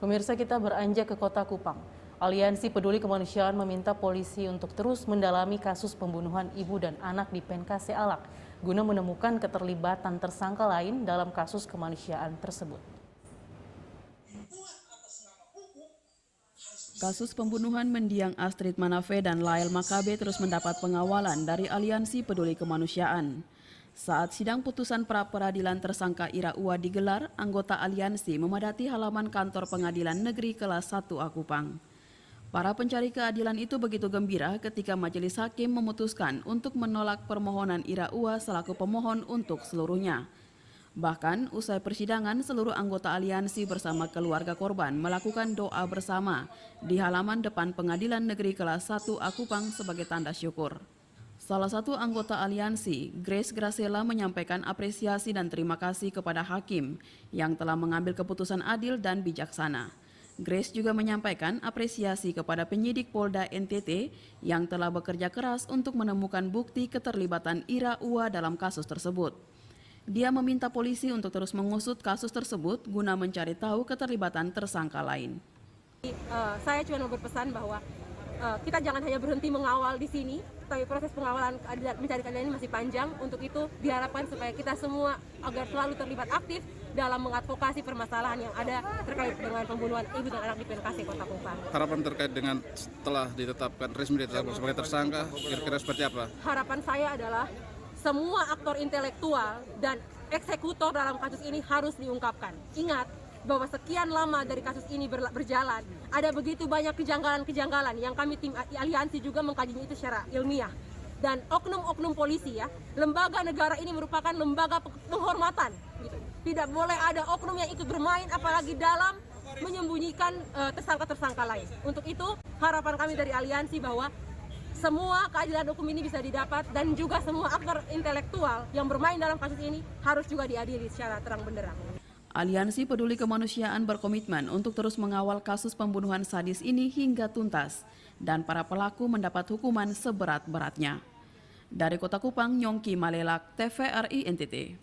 Pemirsa, kita beranjak ke Kota Kupang. Aliansi Peduli Kemanusiaan meminta polisi untuk terus mendalami kasus pembunuhan ibu dan anak di Penkase Alak guna menemukan keterlibatan tersangka lain dalam kasus kemanusiaan tersebut. Kasus pembunuhan mendiang Astrid Manafe dan Lael Makabe terus mendapat pengawalan dari Aliansi Peduli Kemanusiaan. Saat sidang putusan pra-peradilan tersangka Ira Ua digelar, anggota aliansi memadati halaman kantor Pengadilan Negeri Kelas 1 Kupang. Para pencari keadilan itu begitu gembira ketika majelis hakim memutuskan untuk menolak permohonan Ira Ua selaku pemohon untuk seluruhnya. Bahkan, usai persidangan, seluruh anggota aliansi bersama keluarga korban melakukan doa bersama di halaman depan Pengadilan Negeri Kelas 1 Kupang sebagai tanda syukur. Salah satu anggota aliansi, Grace Gracela, menyampaikan apresiasi dan terima kasih kepada hakim yang telah mengambil keputusan adil dan bijaksana. Grace juga menyampaikan apresiasi kepada penyidik Polda NTT yang telah bekerja keras untuk menemukan bukti keterlibatan Ira Ua dalam kasus tersebut. Dia meminta polisi untuk terus mengusut kasus tersebut guna mencari tahu keterlibatan tersangka lain. Saya cuma mau berpesan bahwa kita jangan hanya berhenti mengawal di sini, tapi proses pengawalan mencari keadilan ini masih panjang. Untuk itu diharapkan supaya kita semua agar selalu terlibat aktif dalam mengadvokasi permasalahan yang ada terkait dengan pembunuhan ibu dan anak di Penkase Kota Kupang. Harapan terkait dengan setelah resmi ditetapkan sebagai tersangka, kira-kira seperti apa? Harapan saya adalah semua aktor intelektual dan eksekutor dalam kasus ini harus diungkapkan. Ingat bahwa sekian lama dari kasus ini berjalan, ada begitu banyak kejanggalan-kejanggalan yang kami tim aliansi juga mengkajinya itu secara ilmiah. Dan oknum-oknum polisi, ya, lembaga negara ini merupakan lembaga penghormatan. Gitu. Tidak boleh ada oknum yang ikut bermain, apalagi dalam menyembunyikan tersangka-tersangka lain. Untuk itu, harapan kami dari aliansi bahwa semua keadilan hukum ini bisa didapat dan juga semua aktor intelektual yang bermain dalam kasus ini harus juga diadili secara terang benderang. Aliansi Peduli Kemanusiaan berkomitmen untuk terus mengawal kasus pembunuhan sadis ini hingga tuntas dan para pelaku mendapat hukuman seberat-beratnya. Dari Kota Kupang, Nyongki Malelak, TVRI NTT.